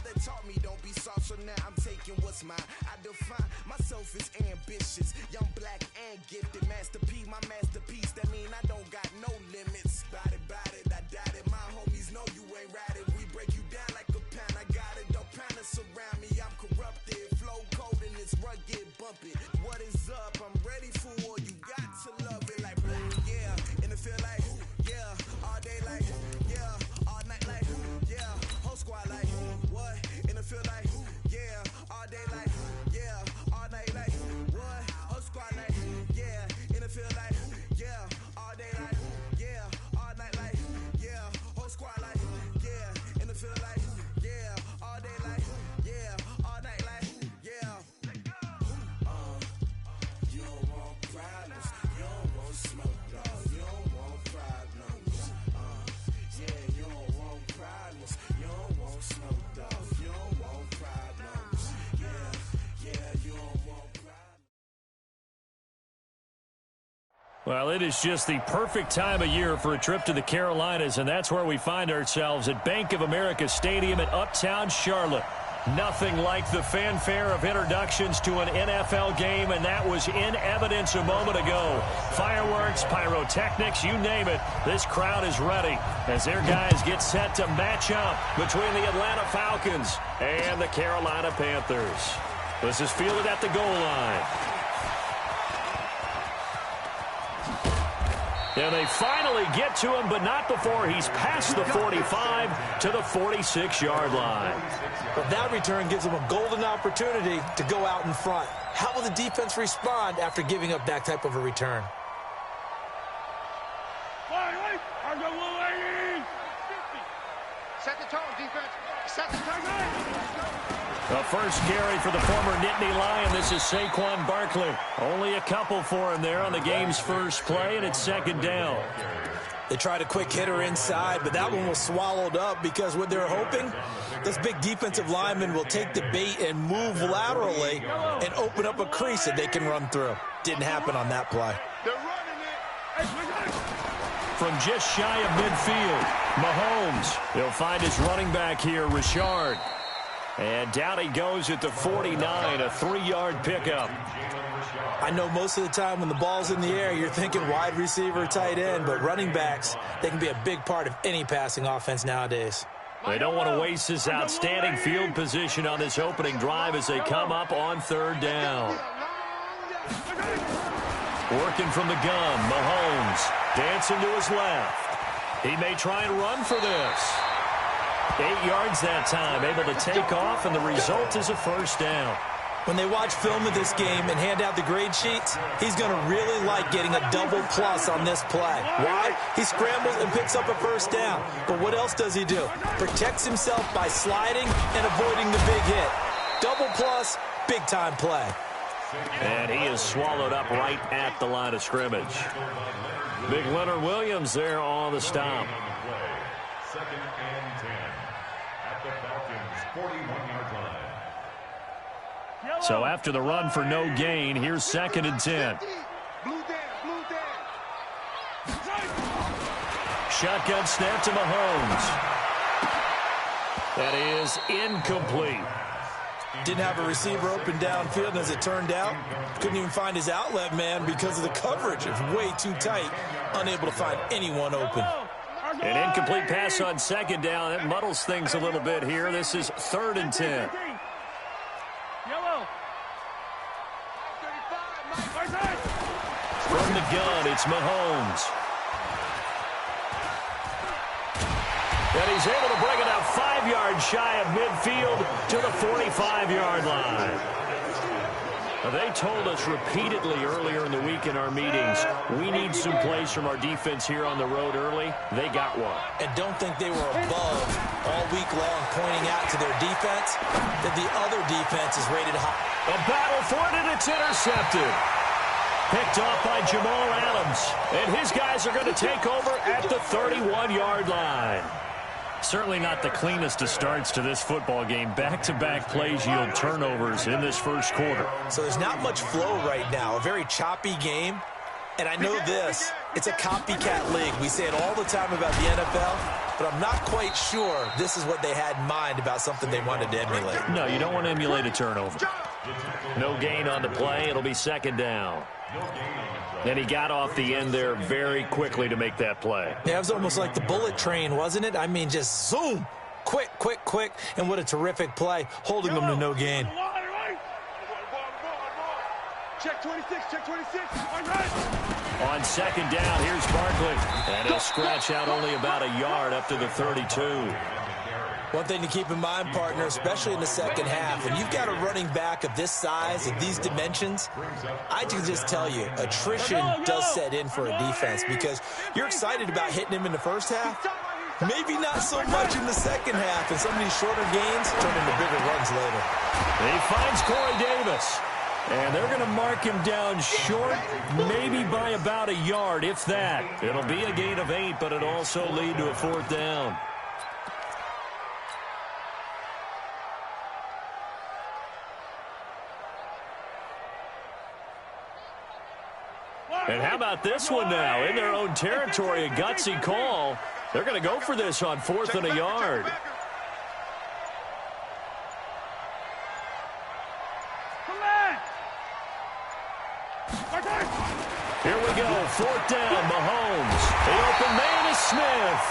Father taught me don't be soft, so now I'm taking what's mine. I define myself as ambitious, young, black, and gifted. Master P, my masterpiece. That mean I don't got no limits. Bout it, I doubt it. My homies know you ain't ratted. We break you down like a pound. I got it, don't panic surround me. I'm corrupted, flow cold and it's rugged, bumpy. What is up? I'm ready for war. You got to love it like black, yeah. And it feel like, yeah. All day like, yeah. All night like, yeah. Whole squad like, what? And it feel like, yeah. All day like, yeah. All night like, what? Whole squad like, yeah. And it feel like, yeah. All day like, yeah. All night like, yeah. Whole squad like, yeah. And it feel like, yeah. All day like, yeah. All night like, yeah. You don't want problems. You don't want smoke, dog. You don't want problems. Yeah, you don't want problems. You don't want smoke, dog. You don't want problems. Yeah, you don't want problems. Well, it is just the perfect time of year for a trip to the Carolinas, and that's where we find ourselves at Bank of America Stadium in Uptown Charlotte. Nothing like the fanfare of introductions to an NFL game, and that was in evidence a moment ago. Fireworks, pyrotechnics, you name it. This crowd is ready as their guys get set to match up between the Atlanta Falcons and the Carolina Panthers. This is fielded at the goal line. And they finally get to him, but not before he's past the 45 to the 46-yard line. But that return gives them a golden opportunity to go out in front. How will the defense respond after giving up that type of a return? Set the tone, defense. Set the tone. The first carry for the former Nittany Lion. This is Saquon Barkley. Only a couple for him there on the game's first play, and it's second down. They tried a quick hitter inside, but that one was swallowed up because what they're hoping, this big defensive lineman will take the bait and move laterally and open up a crease that they can run through. Didn't happen on that play. They're running it. From just shy of midfield, Mahomes. He'll find his running back here, Richard. And down he goes at the 49, a 3-yard pickup. I know most of the time when the ball's in the air, you're thinking wide receiver, tight end, but running backs, they can be a big part of any passing offense nowadays. They don't want to waste this outstanding field position on this opening drive as they come up on third down. Working from the gun, Mahomes dancing to his left. He may try and run for this. 8 yards that time, able to take off, and the result is a first down. When they watch film of this game and hand out the grade sheets, he's going to really like getting a double plus on this play. Why? He scrambles and picks up a first down. But what else does he do? Protects himself by sliding and avoiding the big hit. Double plus, big-time play. And he is swallowed up right at the line of scrimmage. Big Leonard Williams there on the stop. Second and 10 at the Falcons' 41-yard line. So after the run for no gain, here's second and 10. Shotgun snap to Mahomes. That is incomplete. Didn't have a receiver open downfield, and as it turned out, couldn't even find his outlet man because of the coverage. It's way too tight, unable to find anyone open. An incomplete pass on second down. That muddles things a little bit here. This is third and 10. From the gun, it's Mahomes. And he's able to bring it out 5 yards shy of midfield to the 45-yard line. Now, they told us repeatedly earlier in the week in our meetings, we need some plays from our defense here on the road early. They got one. And don't think they were above all week long pointing out to their defense that the other defense is rated high. A battle for it, and it's intercepted. Picked off by Jamal Adams. And his guys are going to take over at the 31-yard line. Certainly not the cleanest of starts to this football game. Back-to-back plays yield turnovers in this first quarter. So there's not much flow right now. A very choppy game. And I know this, it's a copycat league. We say it all the time about the NFL, but I'm not quite sure this is what they had in mind about something they wanted to emulate. No, you don't want to emulate a turnover. No gain on the play. It'll be second down. And he got off the end there very quickly to make that play. Yeah, it was almost like the bullet train, wasn't it? I mean, just zoom. Quick, quick, quick. And what a terrific play, holding them to no gain. Check 26, check 26. On second down, here's Barkley. And he'll scratch out only about a yard up to the 32. One thing to keep in mind, partner, especially in the second half, when you've got a running back of this size, of these dimensions, I can just tell you, attrition does set in for a defense because you're excited about hitting him in the first half. Maybe not so much in the second half, and some of these shorter gains turn into bigger runs later. He finds Corey Davis. And they're going to mark him down short, maybe by about a yard, if that. It'll be a gain of 8, but it'll also lead to a fourth down. And how about this one now? In their own territory, a gutsy call. They're going to go for this on 4th and a yard. Here we go, 4th down, Mahomes. The open man is Smith.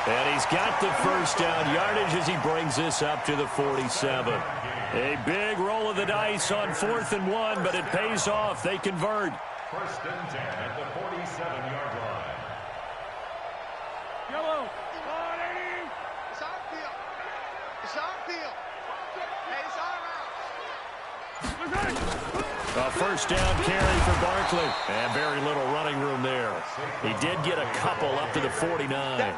And he's got the first down yardage as he brings this up to the 47. A big roll of the dice on 4th and 1, but it pays off. They convert. 1st and 10 at the 47-yard line. Yellow. It's our field. It's our field. Hey, it's our house. A first down carry for Barkley. And very little running room there. He did get a couple up to the 49.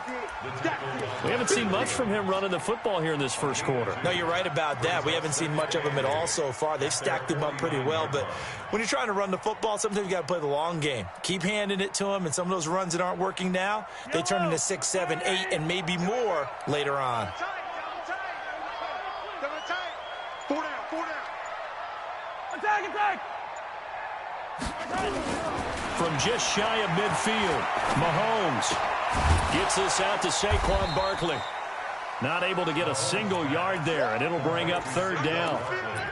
We haven't seen much from him running the football here in this first quarter. No, you're right about that. We haven't seen much of him at all so far. They've stacked him up pretty well, but when you're trying to run the football, sometimes you got to play the long game. Keep handing it to him, and some of those runs that aren't working now, they turn into 6, 7, 8, and maybe more later on. 4 down, 4 down. Attack! From just shy of midfield, Mahomes gets this out to Saquon Barkley. Not able to get a single yard there, and it'll bring up 3rd down.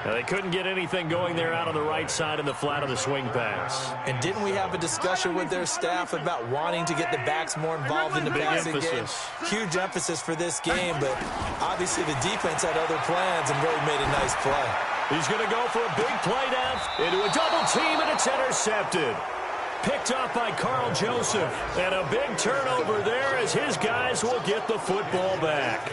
Now, they couldn't get anything going there out on the right side in the flat of the swing pass. And didn't we have a discussion with their staff about wanting to get the backs more involved in the passing game? Huge emphasis for this game, but obviously the defense had other plans and really made a nice play. He's going to go for a big play down into a double team, and it's intercepted. Picked off by Carl Joseph. And a big turnover there as his guys will get the football back.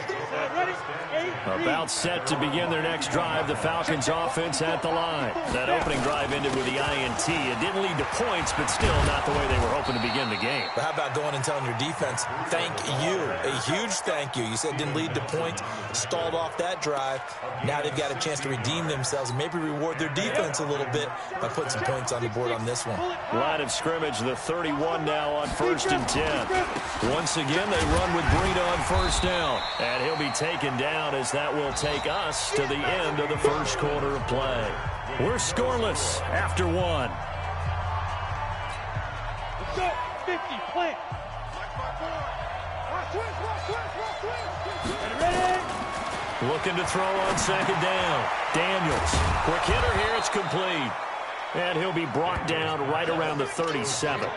About set to begin their next drive, the Falcons offense at the line. That opening drive ended with the INT. It didn't lead to points, but still not the way they were hoping to begin the game. But how about going and telling your defense, thank you, a huge thank you. You said it didn't lead to points, stalled off that drive. Now they've got a chance to redeem themselves and maybe reward their defense a little bit by putting some points on the board on this one. Line of scrimmage, the 31 now on 1st and 10. Once again, they run with Breida on 1st down. And he'll be taken down as that will take us to the end of the first quarter of play. We're scoreless after 1. Let's go. 50, plant. Ready? Looking to throw on 2nd down. Daniels. Quick hitter here. It's complete. And he'll be brought down right around the 37.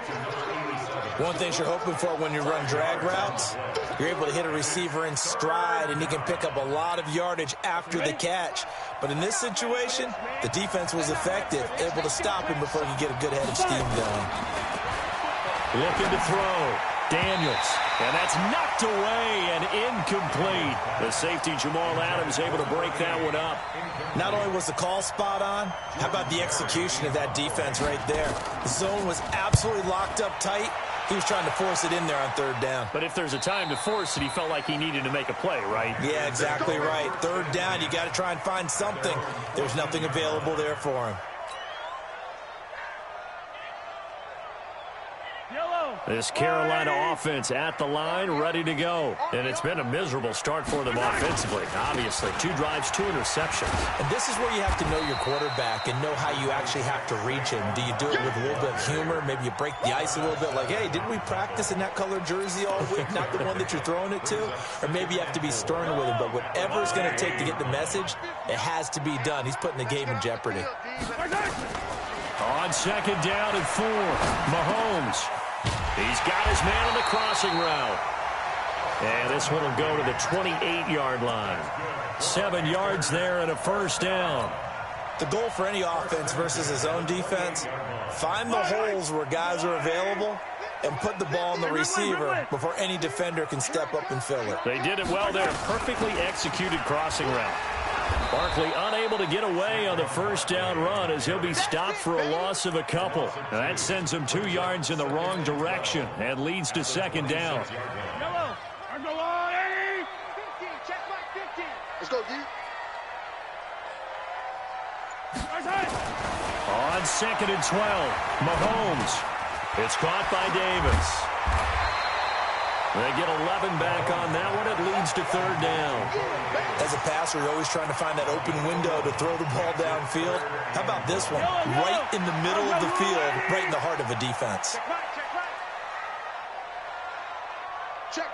One thing you're hoping for when you run drag routes, you're able to hit a receiver in stride, and he can pick up a lot of yardage after the catch. But in this situation, the defense was effective, able to stop him before he could get a good head of steam going. Looking to throw. Daniels. And that's knocked away and incomplete. The safety, Jamal Adams, able to break that one up. Not only was the call spot on, how about the execution of that defense right there? The zone was absolutely locked up tight. He was trying to force it in there on 3rd down. But if there's a time to force it, he felt like he needed to make a play, right? Yeah, exactly right. 3rd down, you got to try and find something. There's nothing available there for him. This Carolina offense at the line, ready to go. And it's been a miserable start for them offensively, obviously. 2 drives, 2 interceptions. And this is where you have to know your quarterback and know how you actually have to reach him. Do you do it with a little bit of humor? Maybe you break the ice a little bit like, hey, didn't we practice in that color jersey all week, not the one that you're throwing it to? Or maybe you have to be stern with him. But whatever it's going to take to get the message, it has to be done. He's putting the game in jeopardy. On second down and 4, Mahomes. He's got his man on the crossing route. And this one will go to the 28-yard line. 7 yards there and a first down. The goal for any offense versus his own defense, find the holes where guys are available and put the ball on the receiver before any defender can step up and fill it. They did it well there. Perfectly executed crossing route. Barkley unable to get away on the first down run as he'll be stopped for a loss of a couple. Now that sends him 2 yards in the wrong direction and leads to second down. Let's go, D. On second and 12, Mahomes. It's caught by Davis. They get 11 back on that one. It leads to third down. As a passer, you're always trying to find that open window to throw the ball downfield. How about this one? Right in the middle of the field, right in the heart of a defense. Check.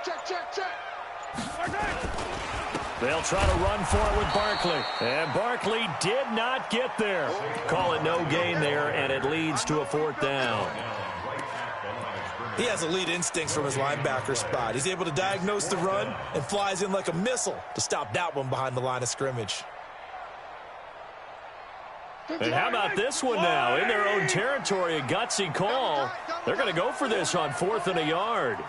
They'll try to run for it with Barkley. And Barkley did not get there. Call it no gain there, and it leads to a fourth down. He has elite instincts from his linebacker spot. He's able to diagnose the run and flies in like a missile to stop that one behind the line of scrimmage. And how about this one now? In their own territory, a gutsy call. They're going to go for this on 4th and a yard.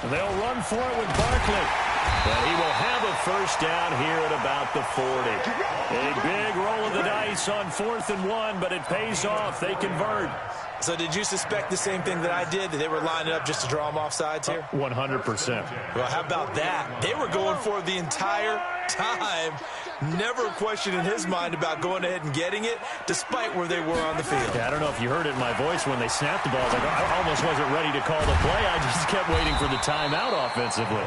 They'll run for it with Barkley. And he will have a first down here at about the 40. A big roll of the dice on 4th and 1, but it pays off. They convert. So did you suspect the same thing that I did, that they were lining up just to draw them off sides here? 100%. Well, how about that? They were going for it the entire time. Never a question in his mind about going ahead and getting it, despite where they were on the field. Yeah, I don't know if you heard it in my voice when they snapped the ball. Like, I almost wasn't ready to call the play. I just kept waiting for the timeout offensively.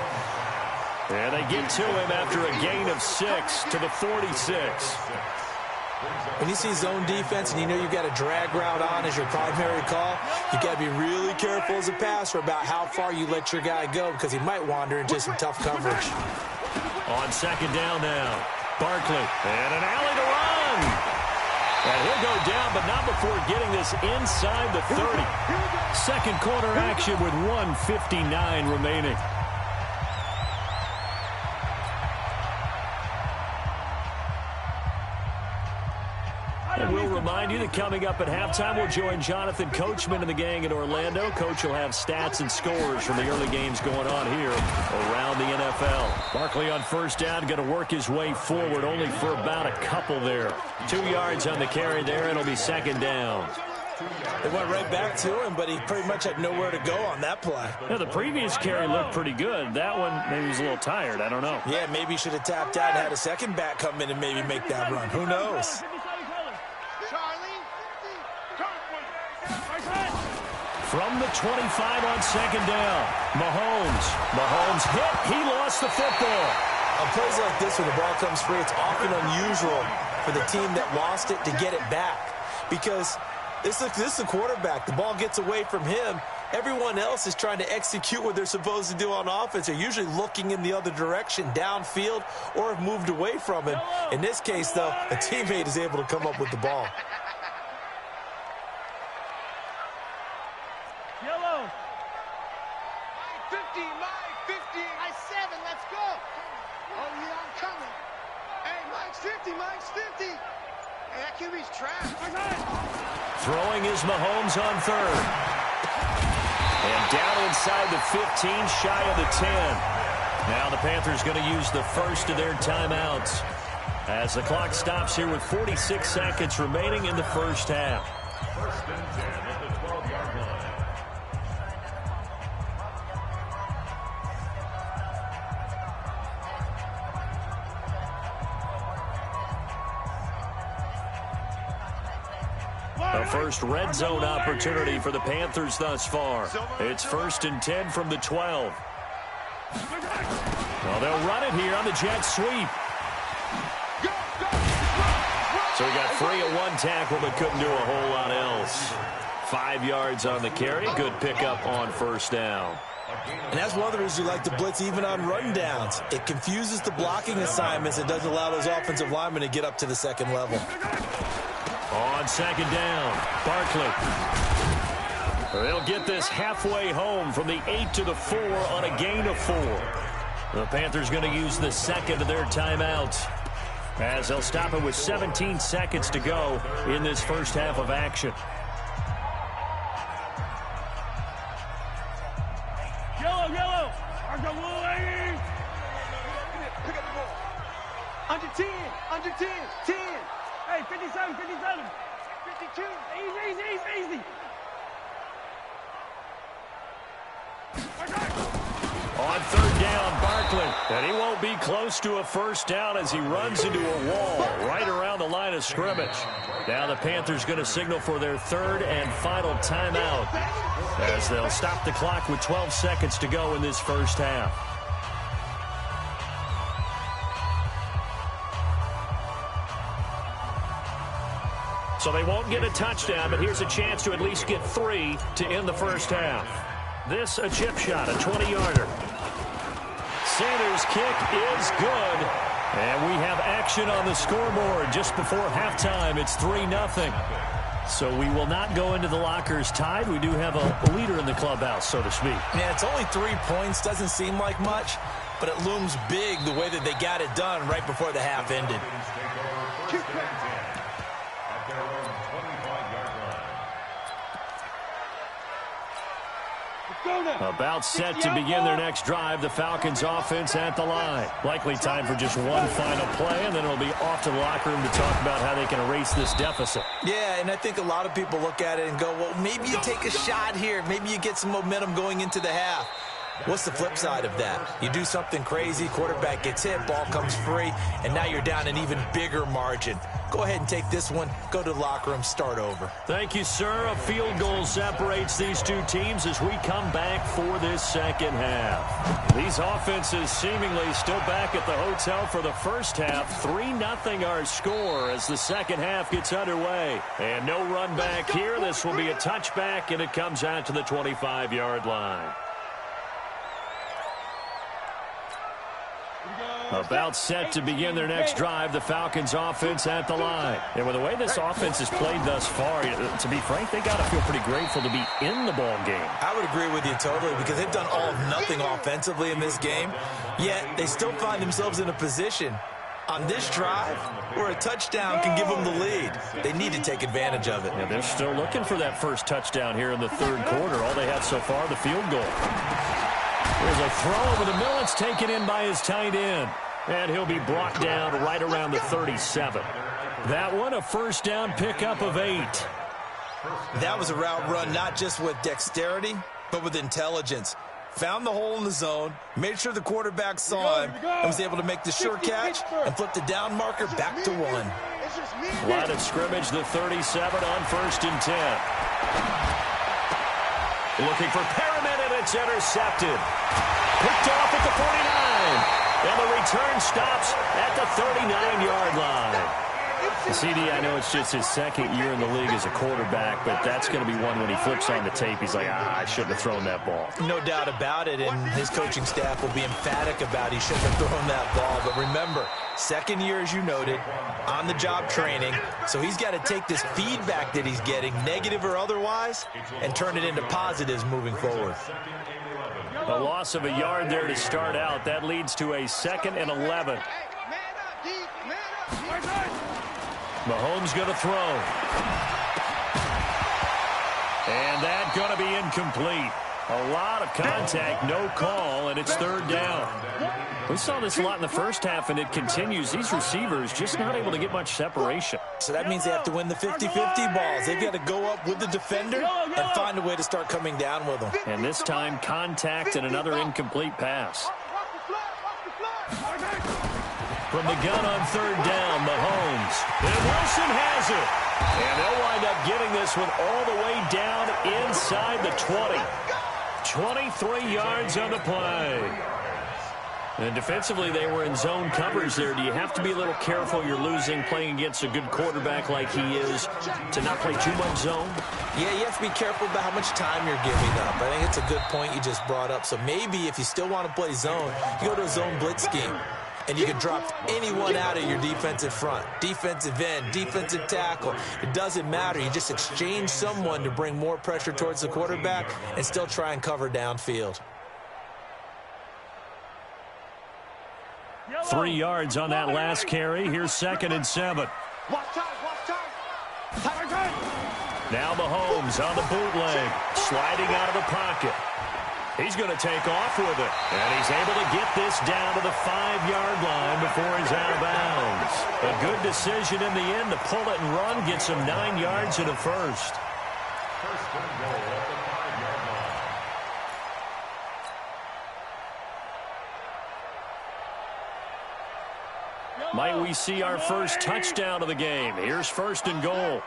And they get to him after a gain of 6 to the 46. When you see zone defense and you know you've got a drag route on as your primary call, you got to be really careful as a passer about how far you let your guy go, because he might wander into some tough coverage. On second down now, Barkley, and an alley to run. And he'll go down, but not before getting this inside the 30. Second quarter action with 1:59 remaining. And we'll remind you that coming up at halftime, we'll join Jonathan Coachman and the gang in Orlando. Coach will have stats and scores from the early games going on here around the NFL. Barkley on first down, going to work his way forward, only for about a couple there. 2 yards on the carry there, and it'll be second down. They went right back to him, but he pretty much had nowhere to go on that play. Yeah, the previous carry looked pretty good. That one, maybe he was a little tired. I don't know. Yeah, maybe he should have tapped out and had a second back come in and maybe make that run. Who knows? From the 25 on second down, Mahomes hit. He lost the football. On plays like this where the ball comes free, it's often unusual for the team that lost it to get it back, because this is the quarterback. The ball gets away from him. Everyone else is trying to execute what they're supposed to do on offense. They're usually looking in the other direction, downfield, or have moved away from him. In this case, though, a teammate is able to come up with the ball. Yellow. 50, Mike, 50. Mike 7, let's go. Oh, yeah, I'm coming. Hey, Mike's 50. Hey, that QB's trash. Throwing is Mahomes on third. And down inside the 15, shy of the 10. Now the Panthers going to use the first of their timeouts as the clock stops here with 46 seconds remaining in the first half. First and 10 at the 12-yard line. A first red zone opportunity for the Panthers thus far. It's 1st and 10 from the 12. Well, they'll run it here on the jet sweep. So he got free at one tackle but couldn't do a whole lot else. 5 yards on the carry. Good pickup on first down. And that's one of the reasons you like to blitz even on rundowns. It confuses the blocking assignments. It doesn't allow those offensive linemen to get up to the second level. On second down, Barkley. They'll get this halfway home from the 8 to the 4 on a gain of 4. The Panthers going to use the second of their timeouts as they'll stop it with 17 seconds to go in this first half of action. Yellow. Pick up the ball. Under 10. 10. Hey, 57. 52. Easy. On third down, Barkley. And he won't be close to a first down as he runs into a wall right around the line of scrimmage. Now the Panthers going to signal for their third and final timeout as they'll stop the clock with 12 seconds to go in this first half. So they won't get a touchdown, but here's a chance to at least get 3 to end the first half. This a chip shot, a 20-yarder. Sanders' kick is good. And we have action on the scoreboard just before halftime. It's 3-0. So we will not go into the lockers tied. We do have a leader in the clubhouse, so to speak. Yeah, it's only 3 points. Doesn't seem like much, but it looms big the way that they got it done right before the half ended. About set to begin their next drive, the Falcons offense at the line. Likely time for just one final play, and then it'll be off to the locker room to talk about how they can erase this deficit. Yeah, and I think a lot of people look at it and go, well, maybe you take a shot here. Maybe you get some momentum going into the half. What's the flip side of that? You do something crazy, quarterback gets hit, ball comes free, and now you're down an even bigger margin. Go ahead and take this one, go to the locker room, start over. Thank you, sir. A field goal separates these two teams as we come back for this second half. These offenses seemingly still back at the hotel for the first half. 3-0 our score as the second half gets underway. And no run back here. This will be a touchback, and it comes out to the 25-yard line. About set to begin their next drive, the Falcons offense at the line. And with the way this offense has played thus far, to be frank, they got to feel pretty grateful to be in the ball game. I would agree with you totally because they've done all of nothing offensively in this game, yet they still find themselves in a position on this drive where a touchdown can give them the lead. They need to take advantage of it. Yeah, they're still looking for that first touchdown here in the third quarter. All they have so far, the field goal. There's a throw over the middle. It's taken in by his tight end. And he'll be brought down right around the 37. That one, a first down pickup of 8. That was a route run not just with dexterity, but with intelligence. Found the hole in the zone, made sure the quarterback saw him, and was able to make the sure catch and flip the down marker back to 1. Line of scrimmage, the 37 on 1st and 10. Looking for Perriman, and it's intercepted. Picked off at the 49. And the return stops at the 39-yard line. CD, I know it's just his second year in the league as a quarterback, but that's going to be one when he flips on the tape. He's like, I shouldn't have thrown that ball. No doubt about it, and his coaching staff will be emphatic about he shouldn't have thrown that ball. But remember, second year, as you noted, on-the-job training, so he's got to take this feedback that he's getting, negative or otherwise, and turn it into positives moving forward. A loss of a yard there to start out. That leads to a 2nd and 11. Mahomes going to throw. And that's going to be incomplete. A lot of contact, no call, and it's third down. We saw this a lot in the first half, and it continues. These receivers just not able to get much separation. So that means they have to win the 50-50 balls. They've got to go up with the defender and find a way to start coming down with them. And this time, contact and another incomplete pass. From the gun on third down, Mahomes. And Wilson has it. And they'll wind up getting this one all the way down inside the 20. 23 yards on the play. And defensively, they were in zone coverage there. Do you have to be a little careful? You're losing playing against a good quarterback like he is to not play too much zone? Yeah, you have to be careful about how much time you're giving up. I think it's a good point you just brought up. So maybe if you still want to play zone, you go to a zone blitz scheme. And you can drop anyone out of your defensive front. Defensive end, defensive tackle. It doesn't matter. You just exchange someone to bring more pressure towards the quarterback and still try and cover downfield. 3 yards on that last carry. Here's 2nd and 7. Watch time. Now Mahomes on the bootleg, sliding out of the pocket. He's going to take off with it, and he's able to get this down to the 5-yard line before he's out of bounds. A good decision in the end to pull it and run, gets him 9 yards and a first. First and goal at the 5-yard line. Might we see our first touchdown of the game? Here's 1st and goal.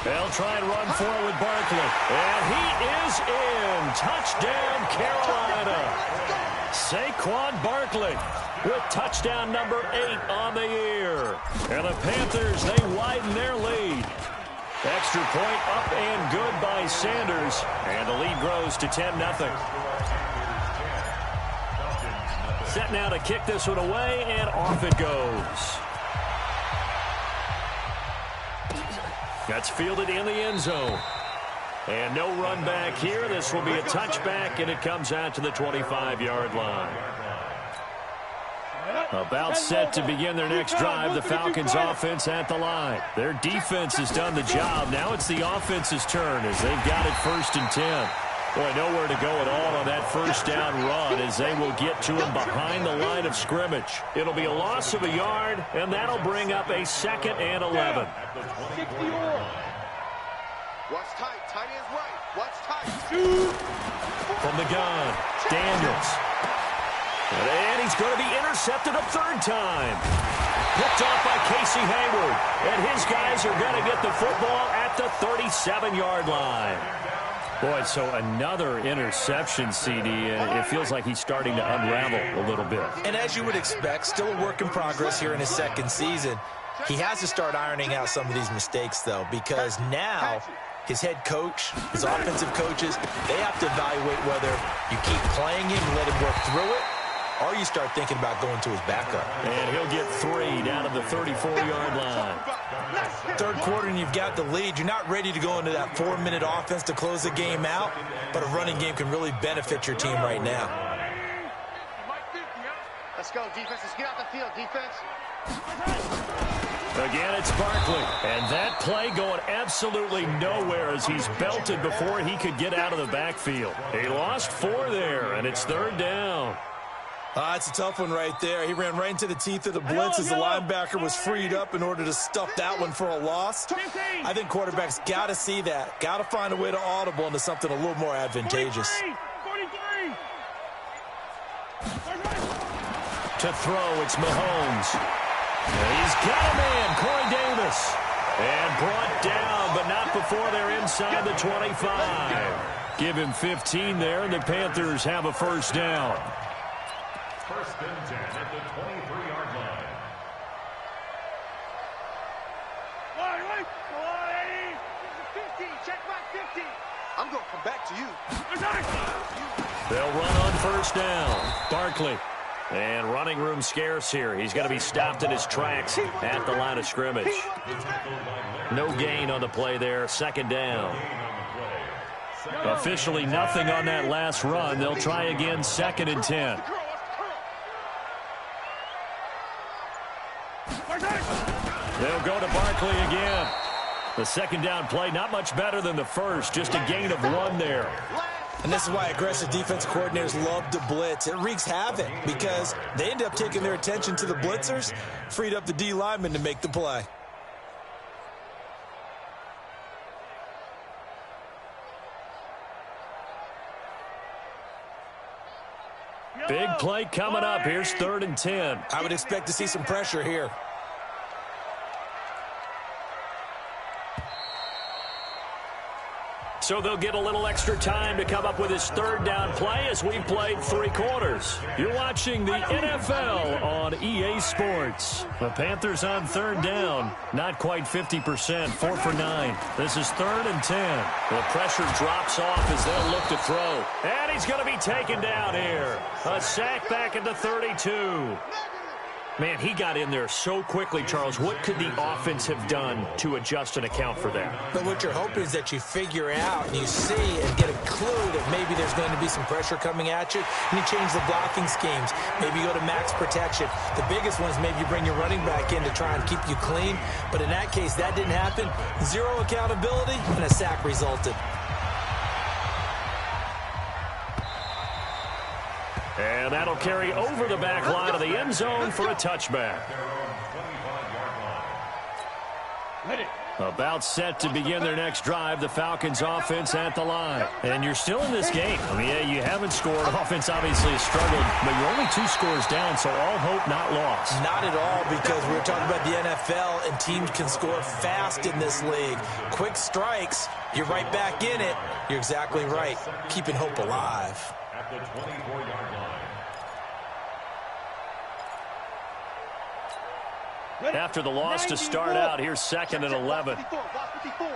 They'll try and run forward with Barkley. And he is in. Touchdown, Carolina. Saquon Barkley with touchdown number 8 on the year. And the Panthers, they widen their lead. Extra point up and good by Sanders. And the lead grows to 10-0. Set now to kick this one away, and off it goes. That's fielded in the end zone. And no run back here. This will be a touchback, and it comes out to the 25-yard line. About set to begin their next drive, the Falcons offense at the line. Their defense has done the job. Now it's the offense's turn as they've got it 1st and 10. Boy, nowhere to go at all on that first down run as they will get to him behind the line of scrimmage. It'll be a loss of a yard, and that'll bring up a 2nd and 11. Watch tight. Tight ends right. Watch tight. From the gun, Daniels. And he's going to be intercepted a 3rd time. Picked off by Casey Hayward. And his guys are going to get the football at the 37-yard line. Boy, so another interception, CD, and it feels like he's starting to unravel a little bit. And as you would expect, still a work in progress here in his 2nd season. He has to start ironing out some of these mistakes, though, because now his head coach, his offensive coaches, they have to evaluate whether you keep playing him and let him work through it, or you start thinking about going to his backup. And he'll get 3 down to the 34-yard line. 3rd quarter and you've got the lead. You're not ready to go into that 4-minute offense to close the game out, but a running game can really benefit your team right now. Let's go, defense. Let's get out the field, defense. Again, it's Barkley. And that play going absolutely nowhere as he's belted before he could get out of the backfield. He lost 4 there, and it's 3rd down. It's a tough one right there. He ran right into the teeth of the blitz as the linebacker was freed up in order to stuff that one for a loss. I think quarterbacks got to see that. Got to find a way to audible into something a little more advantageous. 43. To throw, it's Mahomes. He's got a man, Corey Davis. And brought down, but not before they're inside the 25. Give him 15 there, and the Panthers have a 1st down. 1st and 10 at the 23-yard line. Wait. 50. Check back 50. I'm going to come back to you. They'll run on 1st down. Barkley. And running room scarce here. He's going to be stopped in his tracks at the line of scrimmage. No gain on the play there. 2nd down. Officially nothing on that last run. They'll try again 2nd and 10. They'll go to Barkley again. The 2nd down play, not much better than the first. Just a gain of 1 there. And this is why aggressive defensive coordinators love to blitz. It wreaks havoc because they end up taking their attention to the blitzers, freed up the D lineman to make the play. Big play coming up. Here's 3rd and 10. I would expect to see some pressure here. So they'll get a little extra time to come up with his third down play as we've played 3 quarters. You're watching the NFL on EA Sports. The Panthers on third down. Not quite 50%, 4 for 9. This is 3rd and 10. The pressure drops off as they'll look to throw. And he's going to be taken down here. A sack back at the 32. Man, he got in there so quickly, Charles. What could the offense have done to adjust and account for that? But what you're hoping is that you figure out and you see and get a clue that maybe there's going to be some pressure coming at you, and you change the blocking schemes. Maybe you go to max protection. The biggest one is maybe you bring your running back in to try and keep you clean. But in that case, that didn't happen. 0 accountability, and a sack resulted. And that'll carry over the back line of the end zone for a touchback. About set to begin their next drive, the Falcons offense at the line. And you're still in this game. I mean, yeah, you haven't scored. Offense obviously has struggled, but you're only 2 scores down, so all hope not lost. Not at all, because we were talking about the NFL, and teams can score fast in this league. Quick strikes, you're right back in it. You're exactly right. Keeping hope alive. At the 24-yard line. After the loss to start out, here's 2nd and 11. Here we go.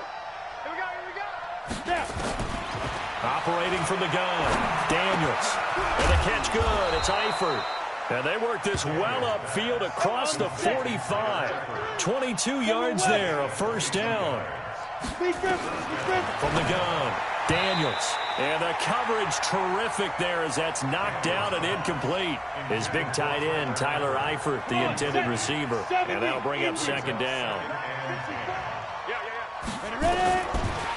Operating from the gun, Daniels. And the catch good, it's Eifert. And they work this well upfield across the 45. 22 yards there, a first down. From the gun, Daniels. And the coverage terrific there as that's knocked down and incomplete. His big tight end, Tyler Eifert, the intended receiver. And that'll bring up 2nd down.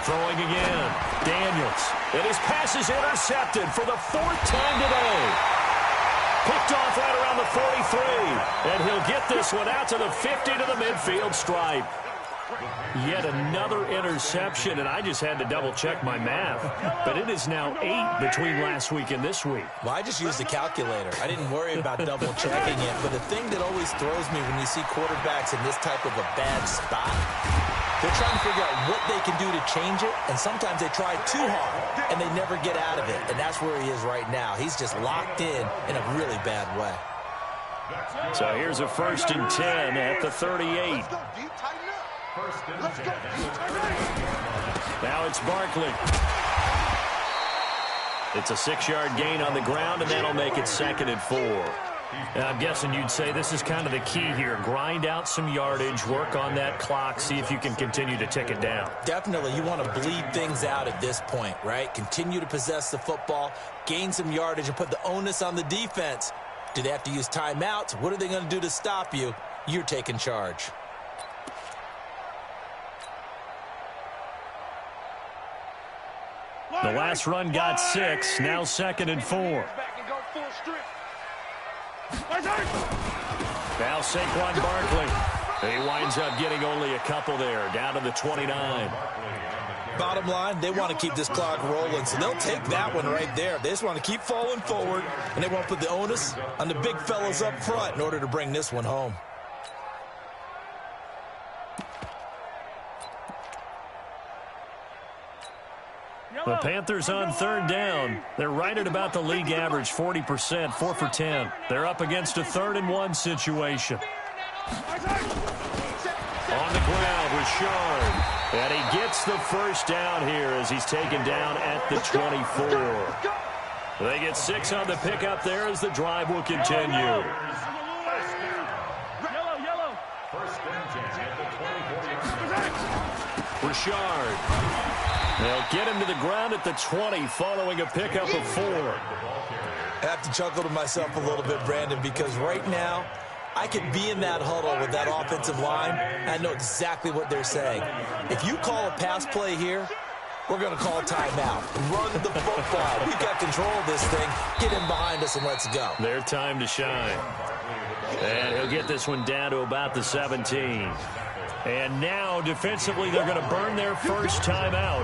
Throwing again, Daniels. And his pass is intercepted for the 4th time today. Picked off right around the 43. And he'll get this one out to the 50 to the midfield stripe. Yet another interception, and I just had to double-check my math. But it is now 8 between last week and this week. Well, I just used the calculator. I didn't worry about double-checking it. But the thing that always throws me when you see quarterbacks in this type of a bad spot, they're trying to figure out what they can do to change it, and sometimes they try too hard, and they never get out of it. And that's where he is right now. He's just locked in a really bad way. So here's a 1st and 10 at the 38. Now it's Barkley. It's a 6-yard gain on the ground, and that'll make it 2nd and 4. And I'm guessing you'd say this is kind of the key here. Grind out some yardage, work on that clock, see if you can continue to tick it down. Definitely. You want to bleed things out at this point, right? Continue to possess the football, gain some yardage, and put the onus on the defense. Do they have to use timeouts? What are they going to do to stop you? You're taking charge. The last run got 6, now 2nd and 4. Now Saquon Barkley. He winds up getting only a couple there, down to the 29. Bottom line, they want to keep this clock rolling, so they'll take that one right there. They just want to keep falling forward, and they want to put the onus on the big fellas up front in order to bring this one home. The Panthers on 3rd down. They're right at about the league average, 40%, 4 for 10. They're up against a 3rd and 1 situation. On the ground, Richard. And he gets the first down here as he's taken down at the 24. They get 6 on the pickup there as the drive will continue. Richard. They'll get him to the ground at the 20 following a pickup of 4. I have to chuckle to myself a little bit, Brandon, because right now I could be in that huddle with that offensive line. I know exactly what they're saying. If you call a pass play here, we're going to call timeout. Run the football. We've got control of this thing. Get in behind us and let's go. Their time to shine. And he'll get this one down to about the 17. And now, defensively, they're going to burn their first timeout.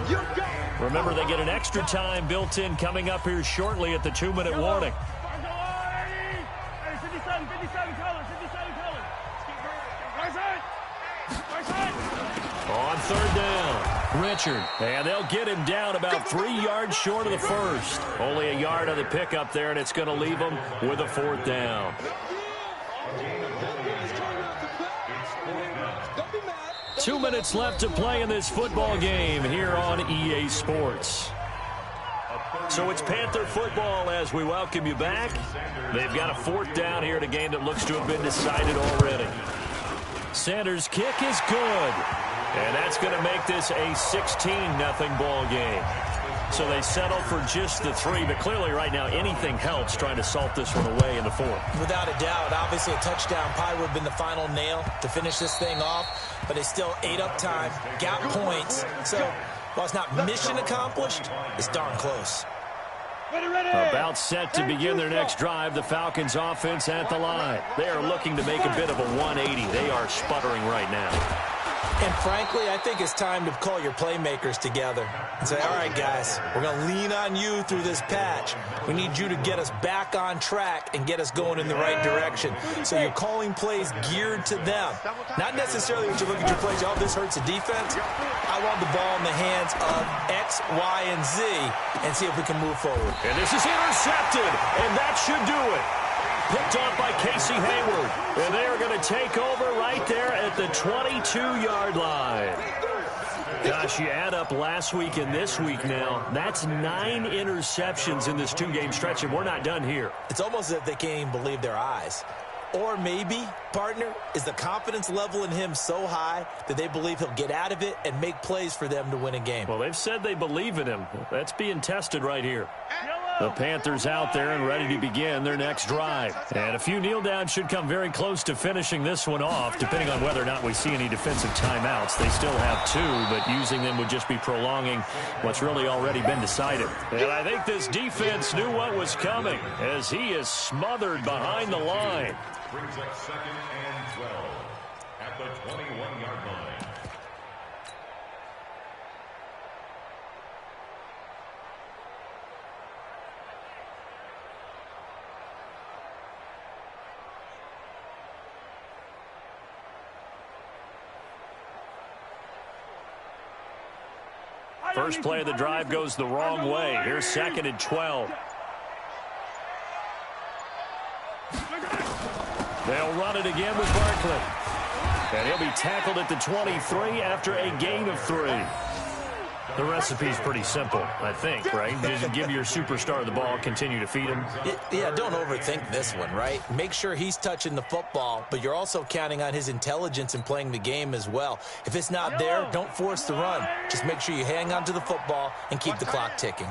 Remember, they get an extra time built in coming up here shortly at the 2-minute warning. On 3rd down. Richard, and they'll get him down about 3 yards short of the first. Only a yard on the pickup there, and it's going to leave them with a 4th down. 2 minutes left to play in this football game here on EA Sports. So it's Panther football as we welcome you back. They've got a 4th down here in a game that looks to have been decided already. Sanders' kick is good. And that's going to make this a 16-0 ball game. So they settle for just the 3, but clearly right now anything helps trying to salt this one away in the 4th. Without a doubt, obviously a touchdown probably would have been the final nail to finish this thing off, but they still ate up time, got points. So while it's not mission accomplished, it's darn close. About set to begin their next drive, the Falcons offense at the line. They are looking to make a bit of a 180. They are sputtering right now. And frankly, I think it's time to call your playmakers together and say, all right, guys, we're going to lean on you through this patch. We need you to get us back on track and get us going in the right direction. So you're calling plays geared to them. Not necessarily that you look at your plays, oh, this hurts the defense. I want the ball in the hands of X, Y, and Z and see if we can move forward. And this is intercepted, and that should do it. Picked off by Casey Hayward. And they are going to take over right there at the 22-yard line. Gosh, you add up last week and this week now, that's 9 interceptions in this 2-game stretch, and we're not done here. It's almost as if they can't even believe their eyes. Or maybe, partner, is the confidence level in him so high that they believe he'll get out of it and make plays for them to win a game. Well, they've said they believe in him. That's being tested right here. The Panthers out there and ready to begin their next drive. And a few kneel downs should come very close to finishing this one off, depending on whether or not we see any defensive timeouts. They still have 2, but using them would just be prolonging what's really already been decided. And I think this defense knew what was coming as he is smothered behind the line. Brings up 2nd and 12 at the 21-yard line. First play of the drive goes the wrong way. Here's 2nd and 12. They'll run it again with Barkley. And he'll be tackled at the 23 after a gain of 3. The recipe's pretty simple, I think, right? Just give your superstar the ball, continue to feed him. Yeah, don't overthink this one, right? Make sure he's touching the football, but you're also counting on his intelligence in playing the game as well. If it's not there, don't force the run. Just make sure you hang on to the football and keep the clock ticking.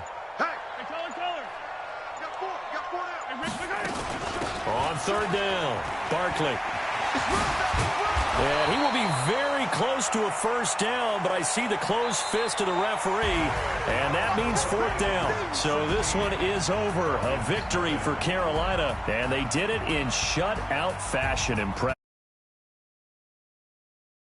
On 3rd down, Barkley. And he will be very close to a 1st down, but I see the closed fist of the referee, and that means 4th down. So this one is over. A victory for Carolina, and they did it in shutout fashion. Impressive.